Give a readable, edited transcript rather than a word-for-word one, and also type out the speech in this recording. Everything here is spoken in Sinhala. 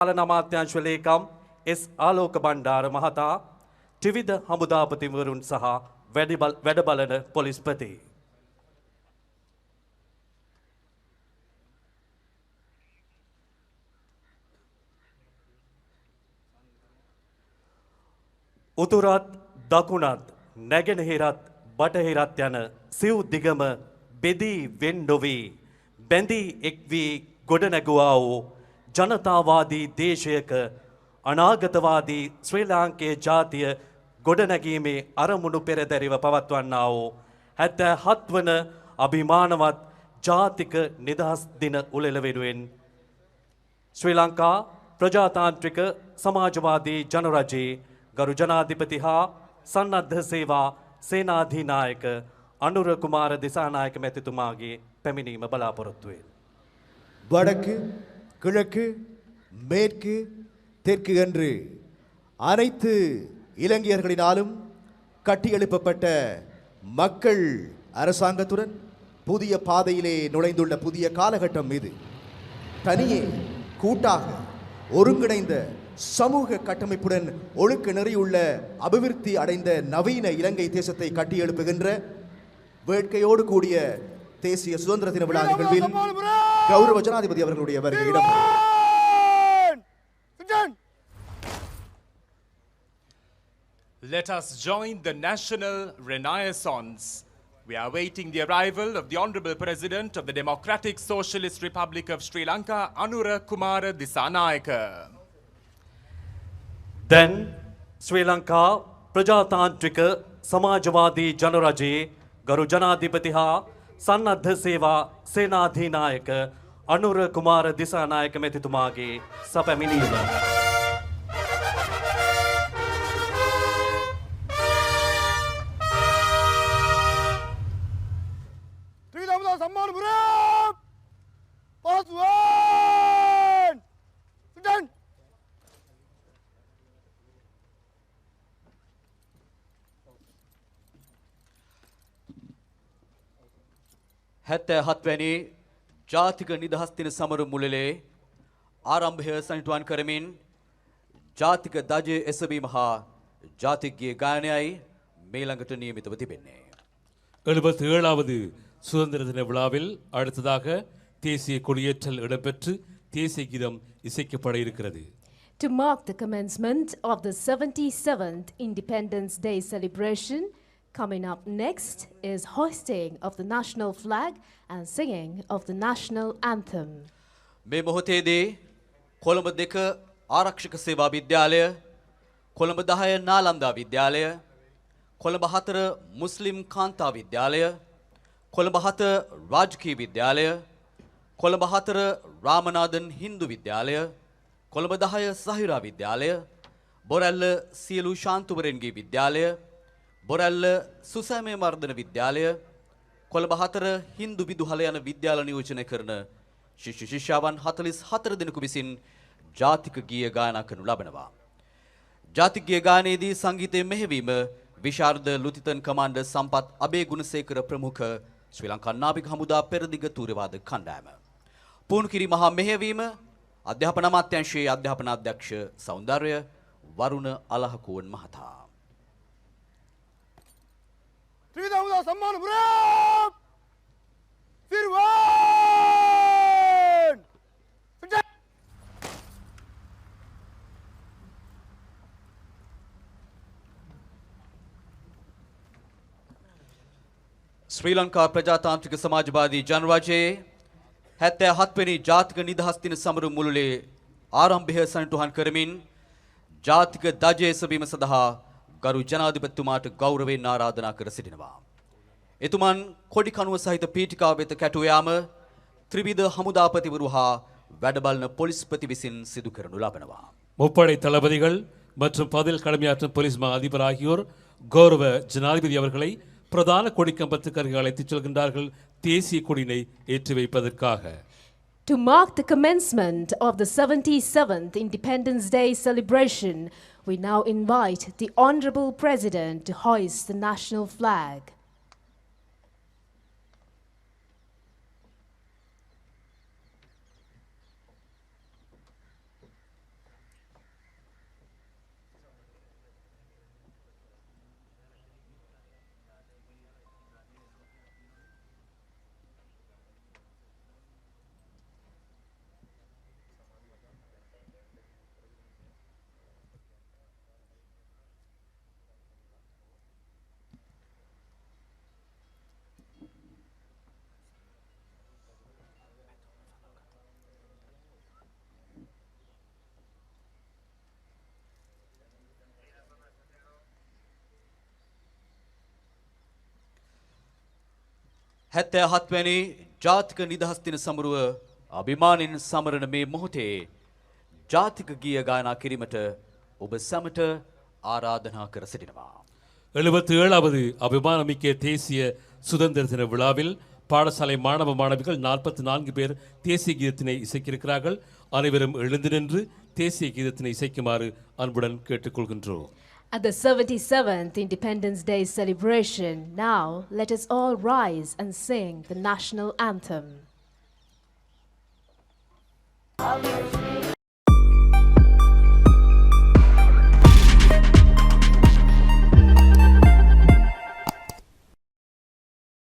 පාලන අමාත්‍යාංශ ලේකම් එස් ආලෝක බණ්ඩාර මහතා ත්‍රිවිධ හමුදාපතිවරුන් සහ වැඩබලන පොලිස්පති උතුරත් දකුණත් නැගෙනහිරත් බටහිරත් යන සිව් දිගම බෙදී වෙන් නොවී බැඳී එක් වී ගොඩනැගුවා වූ ජනතාවාදී දේශයක අනාගතවාදී ශ්‍රී ලාංකේය ජාතිය ගොඩනැගීමේ අරමුණු පෙරදැරිව පවත්වන්නා වූ 77 වන අභිමානවත් ජාතික නිදහස් දින උළෙල වෙනුවෙන් ශ්‍රී ලංකා ප්‍රජාතාන්ත්‍රික සමාජවාදී ජනරජයේ ගරු ජනාධිපති හා සන්නද්ධ සේවා සේනාධිනායක අනුර කුමාර දිසානායක මැතිතුමාගේ පැමිණීම බලාපොරොත්තු වේ. வடக்கு கிழக்கு மேற்கு தெற்கு என்று அனைத்து இலங்கையர்களினாலும் கட்டியெழுப்பப்பட்ட மக்கள் அரசாங்கத்துடன் புதிய பாதையிலே நுழைந்துள்ள புதிய காலகட்டம் இது. தனியே கூட்டாக ஒருங்கிணைந்த சமூக கட்டமைப்புடன் ஒழுக்க நெறியுள்ள அபிவிருத்தி அடைந்த நவீன இலங்கை தேசத்தை கட்டியெழுப்புகின்ற வேட்கையோடு கூடிய தேசிய சுதந்திர தின விழா நிகழ்வில் கௌரவ ஜனாதிபதி அவர்களுடைய வருகையிடம் Let us join the national renaissance. We are awaiting the arrival of the Honourable President of the Democratic Socialist Republic of Sri Lanka, Anura Kumara Disanayaka. Then, Sri Lanka ප්‍රජාතාන්ත්‍රික සමාජවාදී ජනරජයේ ගරු ජනාධිපති හා සන්නද්ධ සේවා සේනාධිනායක අනුර කුමාර දිසානායක මැතිතුමාගේ සැපැමිණීම. හැත්තෑහත්වැනි ජාතික නිදහස් දින සමරු මුලලේ ආරම්භය සනිටුවන් කරමින් ජාතික දජය එසවීම හා ජාතික ගීය ගායනයයි මේ ළඟට නියමිතව තිබෙන්නේ. 77வது சுதந்திர தின விழாவில் அடுத்ததாக தேசிய கொடியேற்றல் இடம்பெற்று தேசிய கீதம் இசைக்கப்பட இருக்கிறது. To mark the commencement of the 77th Independence Day celebration, coming up next is hoisting of the national flag and singing of the national anthem. මේ මොහොතේදී කොළඹ 2 ආරක්ෂක සේවා විද්‍යාලය, කොළඹ 10 නාලන්දා විද්‍යාලය, කොළඹ 4 මුස්ලිම් කාන්තා විද්‍යාලය, කොළඹ 7 රාජකීය විද්‍යාලය, කොළඹ 4 රාමනාදන් හින්දු විද්‍යාලය, කොළඹ 10 සහිරා විද්‍යාලය, බොරැල්ල සියලු ශාන්තුවරයන්ගේ විද්‍යාලය, බොරැල්ල සුසෑමේ මර්ධන විද්‍යාලය, කොළඹ 4 හින්දු විදුහල යන විද්‍යාල නියෝජනය කරන ශිෂ්‍ය ශිෂ්‍යාවන් 44 දෙනෙකු විසින් ජාතික ගීය ගායනා කරනු ලබනවා. ජාතික ගීය ගායනයේදී සංගීතය මෙහෙවීම විශාරද ලුතිතන් කමාන්ඩර් සම්පත් අබේගුණසේකර ප්‍රමුඛ ශ්‍රී ලංකා නාවික හමුදා පෙරදිග තූර්යවාදක කණ්ඩායම. පුහුණු කිරීම හා මෙහෙවීම අධ්‍යාපන අමාත්‍යාංශයේ අධ්‍යාපන අධ්‍යක්ෂ සෞන්දර්ය වරුණ අලහකුවන් මහතා. ත්‍රිවිධ හමුදා සම්මාන පුරාප් සිරුවන් ශ්‍රී ලංකා ප්‍රජාතාන්ත්‍රික සමාජවාදී ජනරජයේ 77 වෙනි ජාතික නිදහස් දින සමරු මුළුල්ලේ ආරම්භය සනිටුහන් කරමින් ජාතික දජය එසවීම සඳහා ගරු ජනාධිපතිතුමාට ගෞරවයෙන් ආරාධනා කර සිටිනවා. එතුමන් කොඩි කණුව සහිත පීඨිකාව වෙත කැටු යාම ත්‍රිවිධ හමුදාපතිවරු හා වැඩබලන පොලිස්පති විසින් සිදු කරනු ලබනවා. முப்படை தளபதிகள் மற்றும் பதில் கடமையாற்றும் போலீஸ் மா அதிபர் ஆகியோர் கௌரவ ஜனாதிபதி அவர்களை பிரதான கொடிக்கம்பத்துக்கு அருகே அழைத்துச் செல்கின்றார்கள் தேசிய கொடியினை ஏற்றி வைப்பதற்காக. To mark the commencement of the 77th Independence Day celebration, we now invite the Honourable President to hoist the national flag. වැනි ජාතික නිදහස් දින සමරුව අභිමානෙන් සමරන මේ මොහොතේ ජාතික ගීය ගායනා කිරීමට ඔබ සැමට ආරාධනා කර සිටිනවා. 77வது அபிமானமிக்க தேசிய சுதந்திர தின விழாவில் பாடசாலை மாணவ மாணவிகள் 44 பேர் தேசிய கீதத்தினை இசைக்கிருக்கிறார்கள். அனைவரும் எழுந்து நின்று தேசிய கீதத்தினை இசைக்குமாறு அன்புடன் கேட்டுக்கொள்கின்றோம். At the 77th Independence Day celebration, now let us all rise and sing the national anthem.